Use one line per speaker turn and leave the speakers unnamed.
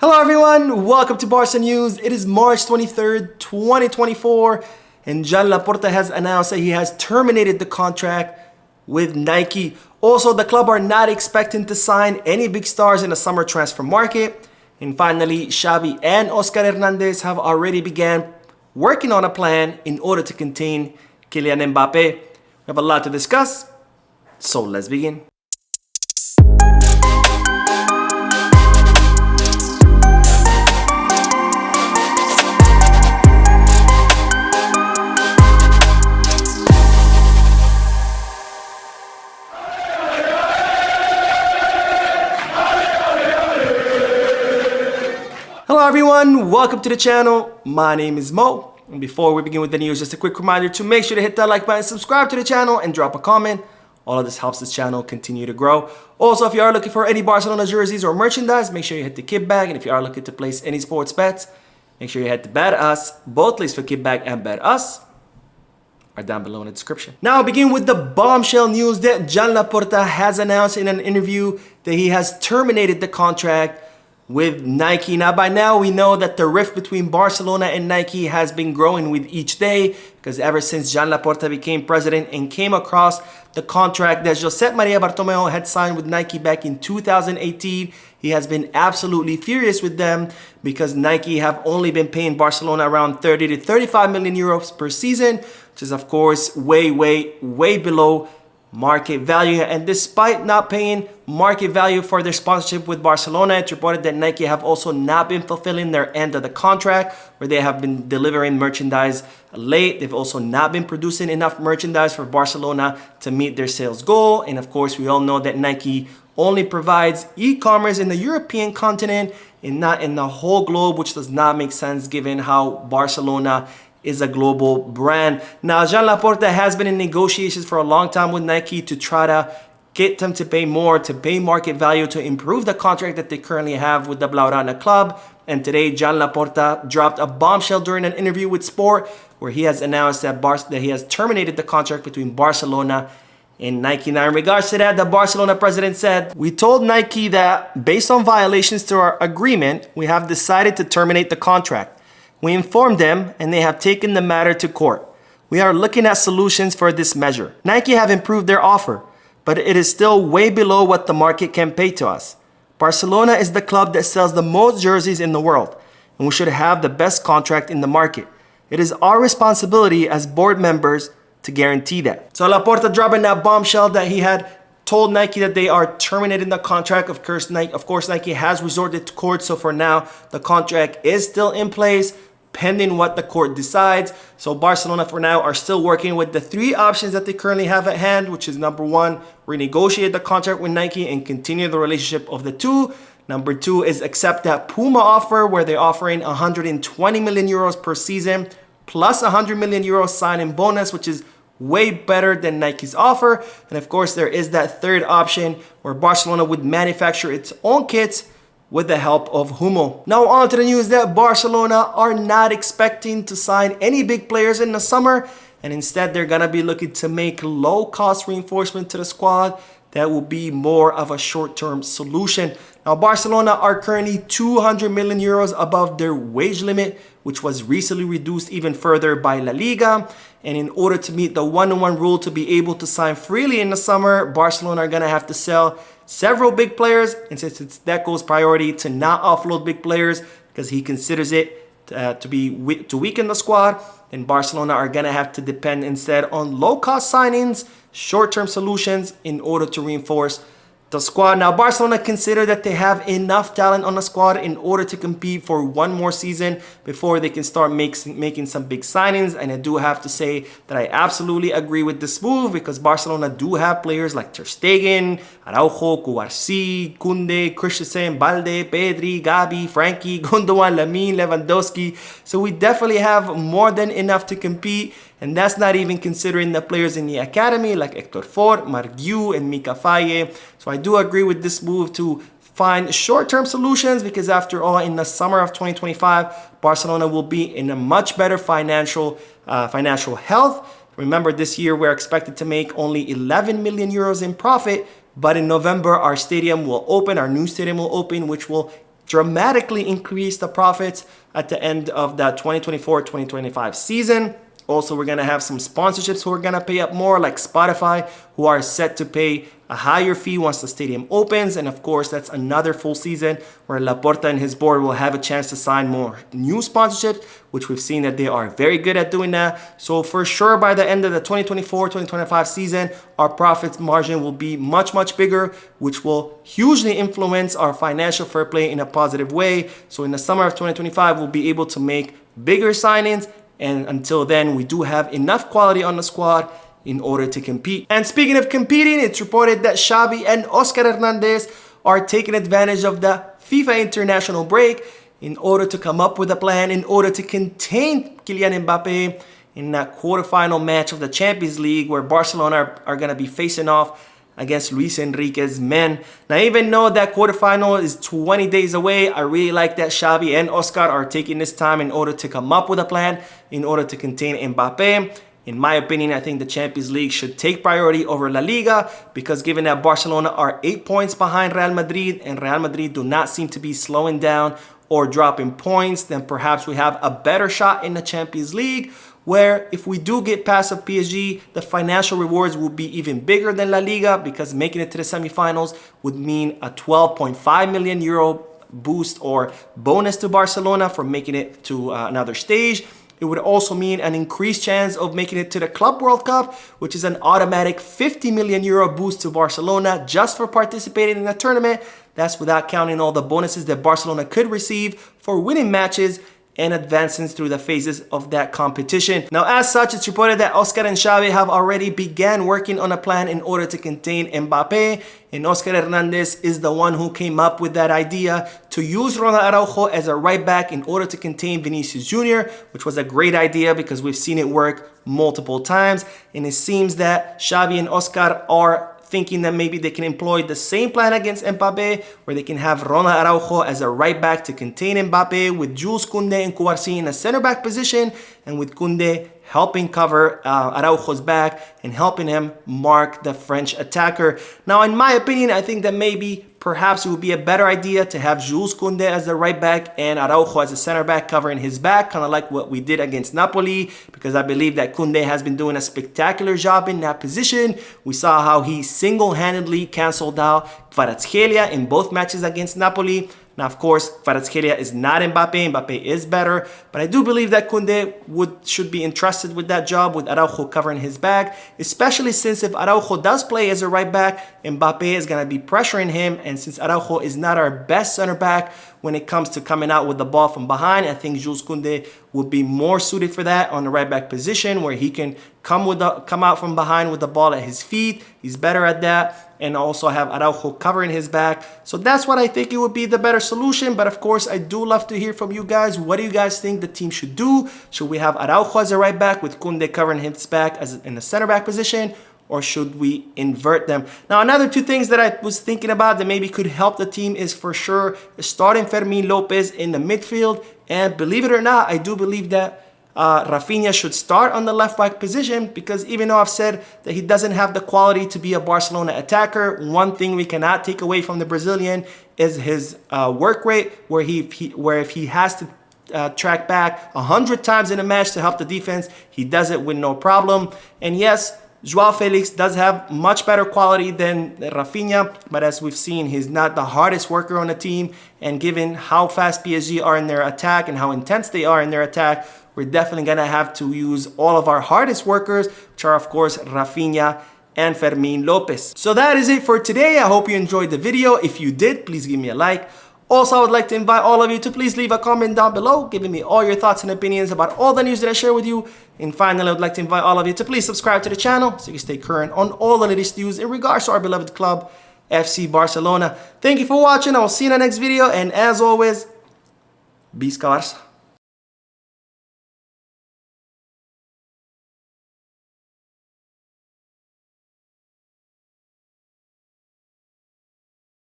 Hello everyone, welcome to Barca News. It is March 23rd, 2024, and Joan Laporta has announced that he has terminated the contract with Nike. Also, the club are not expecting to sign any big stars in the summer transfer market. And finally, Xavi and Oscar Hernandez have already began working on a plan in order to contain Kylian Mbappe. We have a lot to discuss, so let's begin. Hello everyone, welcome to the channel. My name is Mo, and before we begin with the news, just a quick reminder to make sure to hit that like button, subscribe to the channel, and drop a comment. All of this helps this channel continue to grow. Also, if you are looking for any Barcelona jerseys or merchandise, make sure you hit the kickback, and if you are looking to place any sports bets, make sure you head to Bet Us. Both links for kickback and Bet Us are down below in the description. Now, I'll begin with the bombshell news that Joan Laporta has announced in an interview that he has terminated the contract with Nike. Now, by now, we know that the rift between Barcelona and Nike has been growing with each day, because ever since Joan Laporta became president and came across the contract that Josep Maria Bartomeu had signed with Nike back in 2018, he has been absolutely furious with them because Nike have only been paying Barcelona around 30 to 35 million euros per season, which is of course way below market value. And despite not paying market value for their sponsorship with Barcelona, it's reported that Nike have also not been fulfilling their end of the contract, where they have been delivering merchandise late. They've also not been producing enough merchandise for Barcelona to meet their sales goal. And of course, we all know that Nike only provides e-commerce in the European continent and not in the whole globe, which does not make sense given how Barcelona is a global brand. Now, Joan Laporta has been in negotiations for a long time with Nike to try to get them to pay more, to pay market value, to improve the contract that they currently have with the Blaugrana club. And today, Joan Laporta dropped a bombshell during an interview with Sport, where he has announced that he has terminated the contract between Barcelona and Nike. Now, in regards to that, the Barcelona president said, "We told Nike that based on violations to our agreement, we have decided to terminate the contract. We informed them and they have taken the matter to court. We are looking at solutions for this measure. Nike have improved their offer, but it is still way below what the market can pay to us. Barcelona is the club that sells the most jerseys in the world, and we should have the best contract in the market. It is our responsibility as board members to guarantee that." So Laporta dropping that bombshell that he had told Nike that they are terminating the contract. Of course, Nike has resorted to court, so for now, the contract is still in place, pending what the court decides. So Barcelona for now are still working with the three options that they currently have at hand, which is number one, renegotiate the contract with Nike and continue the relationship of the two. Number two is accept that Puma offer, where they're offering 120 million euros per season plus 100 million euros sign-in bonus, which is way better than Nike's offer. And of course, there is that third option where Barcelona would manufacture its own kits with the help of Humo. Now on to the news that Barcelona are not expecting to sign any big players in the summer, and instead they're gonna be looking to make low-cost reinforcement to the squad that will be more of a short-term solution. Now, Barcelona are currently 200 million euros above their wage limit, which was recently reduced even further by La Liga. And in order to meet the one-to-one rule to be able to sign freely in the summer, Barcelona are gonna have to sell several big players. And since it's Deco's priority to not offload big players because he considers it to weaken the squad, then Barcelona are gonna have to depend instead on low-cost signings, short-term solutions in order to reinforce the squad. Now, Barcelona consider that they have enough talent on the squad in order to compete for one more season before they can start making some big signings. And I do have to say that I absolutely agree with this move, because Barcelona do have players like Ter Stegen, Araujo, Cubarsí, Koundé, Christensen, Balde, Pedri, Gavi, Frankie, Gundogan, Lamine, Lewandowski. So we definitely have more than enough to compete. And that's not even considering the players in the academy like Hector Fort, Marc Guiu, and Mika Faye. So I do agree with this move to find short-term solutions, because after all, in the summer of 2025, Barcelona will be in a much better financial health. Remember, this year we're expected to make only 11 million euros in profit, but in November our stadium will open, our new stadium will open, which will dramatically increase the profits at the end of the 2024-2025 season. Also, we're going to have some sponsorships who are going to pay up more, like Spotify, who are set to pay a higher fee once the stadium opens. And of course, that's another full season where Laporta and his board will have a chance to sign more new sponsorships, which we've seen that they are very good at doing that. So for sure, by the end of the 2024-2025 season, our profits margin will be much, much bigger, which will hugely influence our financial fair play in a positive way. So in the summer of 2025, we'll be able to make bigger signings. And until then, we do have enough quality on the squad in order to compete. And speaking of competing, it's reported that Xavi and Oscar Hernandez are taking advantage of the FIFA international break in order to come up with a plan in order to contain Kylian Mbappe in that quarterfinal match of the Champions League where Barcelona are going to be facing off against Luis Enrique's men. Now, even though that quarterfinal is 20 days away, I really like that Xavi and Oscar are taking this time in order to come up with a plan in order to contain Mbappe. In my opinion, I think the Champions League should take priority over La Liga because given that Barcelona are 8 points behind Real Madrid and Real Madrid do not seem to be slowing down or dropping points, then perhaps we have a better shot in the Champions League, where if we do get past of PSG, the financial rewards will be even bigger than La Liga because making it to the semifinals would mean a 12.5 million euro boost or bonus to Barcelona for making it to another stage. It would also mean an increased chance of making it to the Club World Cup, which is an automatic 50 million euro boost to Barcelona just for participating in the tournament. That's without counting all the bonuses that Barcelona could receive for winning matches and advancing through the phases of that competition. Now, as such, it's reported that Oscar and Xavi have already began working on a plan in order to contain Mbappe, and Oscar Hernandez is the one who came up with that idea to use Ronald Araujo as a right back in order to contain Vinicius Jr., which was a great idea because we've seen it work multiple times, and it seems that Xavi and Oscar are thinking that maybe they can employ the same plan against Mbappe, where they can have Ronald Araujo as a right back to contain Mbappe, with Jules Koundé and Kouarsi in a center back position, and with Koundé helping cover Araujo's back and helping him mark the French attacker. Now, in my opinion, I think that maybe perhaps it would be a better idea to have Jules Koundé as the right back and Araujo as a center back covering his back, kind of like what we did against Napoli, because I believe that Koundé has been doing a spectacular job in that position. We saw how he single-handedly canceled out Kvaratskhelia in both matches against Napoli. Now, of course, Kvaratskhelia is not Mbappe. Mbappe is better. But I do believe that Koundé should be entrusted with that job with Araujo covering his back, especially since if Araujo does play as a right back, Mbappe is going to be pressuring him. And since Araujo is not our best center back when it comes to coming out with the ball from behind, I think Jules Koundé would be more suited for that on the right back position, where he can come out from behind with the ball at his feet. He's better at that. And also have Araujo covering his back. So that's what I think it would be the better solution. But of course, I do love to hear from you guys. What do you guys think the team should do? Should we have Araujo as a right back with Koundé covering his back as in the center back position? Or should we invert them? Now, another two things that I was thinking about that maybe could help the team is for sure starting Fermin Lopez in the midfield. And believe it or not, I do believe that Rafinha should start on the left back position, because even though I've said that he doesn't have the quality to be a Barcelona attacker, one thing we cannot take away from the Brazilian is his work rate, where if he has to track back 100 times in a match to help the defense, he does it with no problem. And yes, Joao Felix does have much better quality than Rafinha, but as we've seen, he's not the hardest worker on the team. And given how fast PSG are in their attack and how intense they are in their attack, we're definitely going to have to use all of our hardest workers, which are, of course, Rafinha and Fermin Lopez. So that is it for today. I hope you enjoyed the video. If you did, please give me a like. Also, I would like to invite all of you to please leave a comment down below, giving me all your thoughts and opinions about all the news that I share with you. And finally, I would like to invite all of you to please subscribe to the channel so you can stay current on all the latest news in regards to our beloved club, FC Barcelona. Thank you for watching. I will see you in the next video. And as always, Visca Barça.